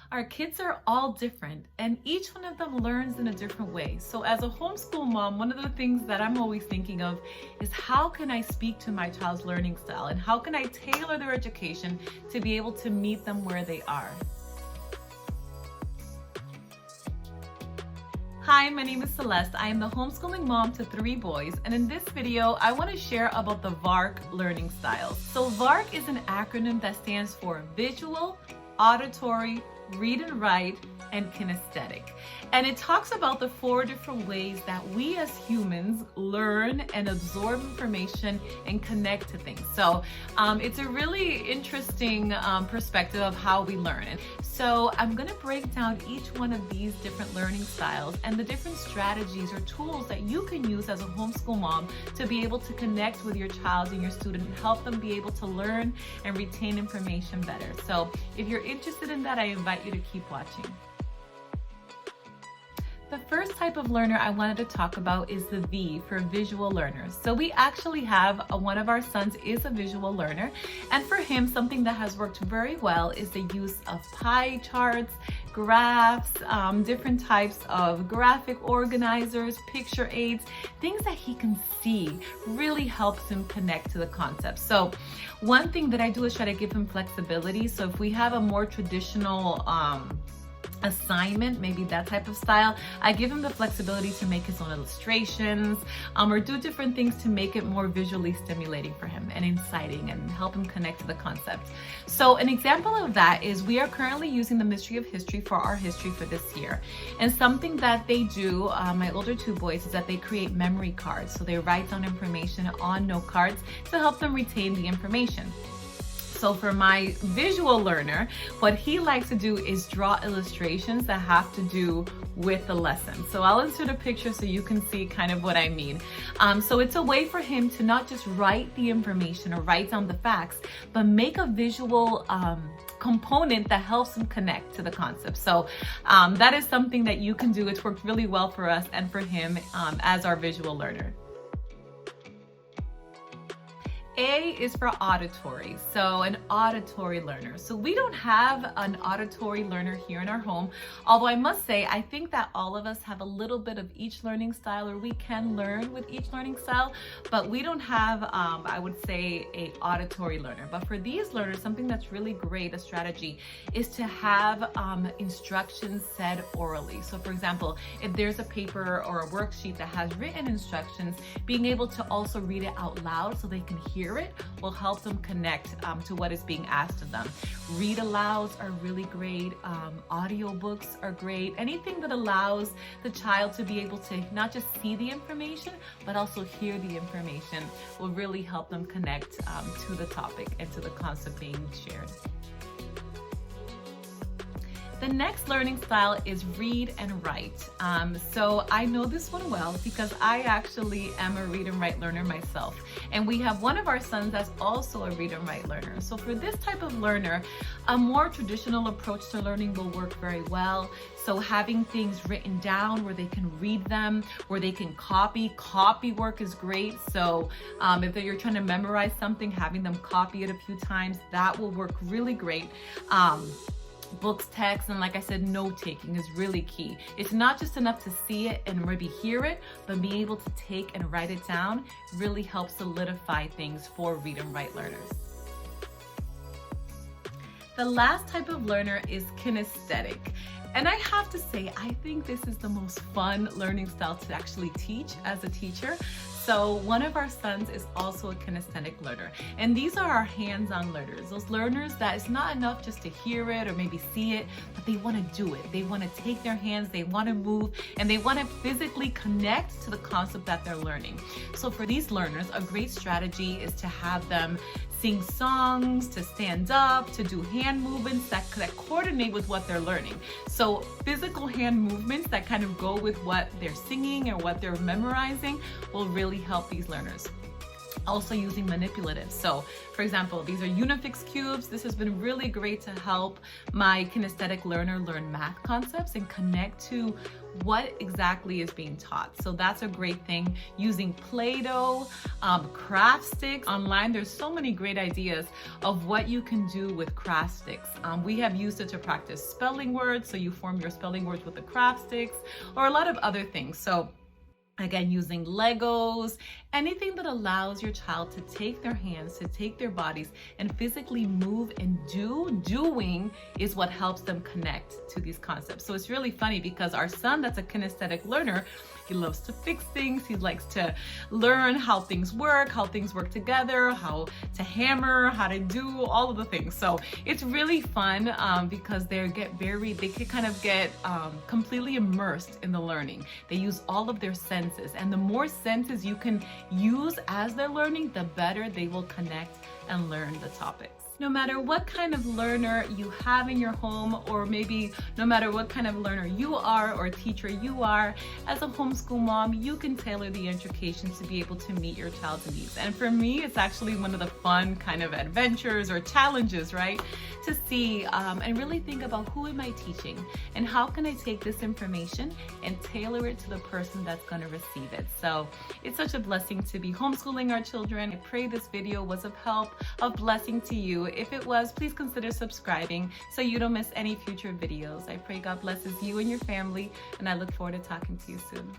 Our kids are all different and each one of them learns in a different way. So as a homeschool mom, one of the things that I'm always thinking of is how can I speak to my child's learning style and how can I tailor their education to be able to meet them where they are. Hi, my name is Celeste. I am the homeschooling mom to 3 boys, and in this video, I want to share about the VARK learning styles. So VARK is an acronym that stands for Visual, Auditory, Read and Write, and Kinesthetic. And it talks about the 4 different ways that we as humans learn and absorb information and connect to things. So it's a really interesting perspective of how we learn. So I'm going to break down each one of these different learning styles and the different strategies or tools that you can use as a homeschool mom to be able to connect with your child and your student and help them be able to learn and retain information better. So if you're interested in that, I invite you to keep watching. The first type of learner I wanted to talk about is the V for visual learners. So we actually have one of our sons is a visual learner, and for him something that has worked very well is the use of pie charts, graphs, different types of graphic organizers, picture aids, things that he can see really helps him connect to the concept. So one thing that I do is try to give him flexibility. So if we have a more traditional assignment, maybe that type of style, I give him the flexibility to make his own illustrations or do different things to make it more visually stimulating for him and exciting and help him connect to the concept. So an example of that is we are currently using the Mystery of History for our history for this year. And something that they do, my older 2 boys, is that they create memory cards. So they write down information on note cards to help them retain the information. So for my visual learner, what he likes to do is draw illustrations that have to do with the lesson. So I'll insert a picture so you can see kind of what I mean. So it's a way for him to not just write the information or write down the facts, but make a visual component that helps him connect to the concept. So that is something that you can do. It's worked really well for us and for him as our visual learner. A is for auditory, so an auditory learner. So we don't have an auditory learner here in our home, although I must say, I think that all of us have a little bit of each learning style, or we can learn with each learning style, but we don't have, I would say, a auditory learner. But for these learners, something that's really great, a strategy, is to have instructions said orally. So for example, if there's a paper or a worksheet that has written instructions, being able to also read it out loud so they can hear it will help them connect to what is being asked of them. Read alouds are really great. Audiobooks are great. Anything that allows the child to be able to not just see the information, but also hear the information will really help them connect to the topic and to the concept being shared. The next learning style is read and write. So I know this one well because I actually am a read and write learner myself. And we have one of our sons that's also a read and write learner. So for this type of learner, a more traditional approach to learning will work very well. So having things written down where they can read them, where they can copy work is great. So if you're trying to memorize something, having them copy it a few times, that will work really great. Books, text, and like I said, note-taking is really key. It's not just enough to see it and maybe hear it, but being able to take and write it down really helps solidify things for read and write learners. The last type of learner is kinesthetic. And I have to say, I think this is the most fun learning style to actually teach as a teacher. So one of our sons is also a kinesthetic learner. And these are our hands-on learners. Those learners that it's not enough just to hear it or maybe see it, but they want to do it. They want to take their hands, they want to move, and they want to physically connect to the concept that they're learning. So for these learners, a great strategy is to have them sing songs, to stand up, to do hand movements that coordinate with what they're learning. So physical hand movements that kind of go with what they're singing or what they're memorizing will really help these learners. also using manipulatives. So for example, these are Unifix cubes. This has been really great to help my kinesthetic learner learn math concepts and connect to what exactly is being taught. So that's a great thing. Using Play-Doh, craft sticks. Online, there's so many great ideas of what you can do with craft sticks. We have used it to practice spelling words, so you form your spelling words with the craft sticks, or a lot of other things. So again, using Legos, anything that allows your child to take their hands, to take their bodies and physically move and do. Doing is what helps them connect to these concepts. So it's really funny because our son, that's a kinesthetic learner, he loves to fix things. He likes to learn how things work together, how to hammer, how to do all of the things. So it's really fun because they can kind of get completely immersed in the learning. They use all of their senses, and the more senses you can use as they're learning, the better they will connect and learn the topics. No matter what kind of learner you have in your home, or maybe no matter what kind of learner you are or teacher you are, as a homeschool mom, you can tailor the education to be able to meet your child's needs. And for me, it's actually one of the fun kind of adventures or challenges, right? To see and really think about, who am I teaching and how can I take this information and tailor it to the person that's going to receive it. So it's such a blessing to be homeschooling our children. I pray this video was of help, of blessing to you. If it was, please consider subscribing so you don't miss any future videos. I pray God blesses you and your family, and I look forward to talking to you soon.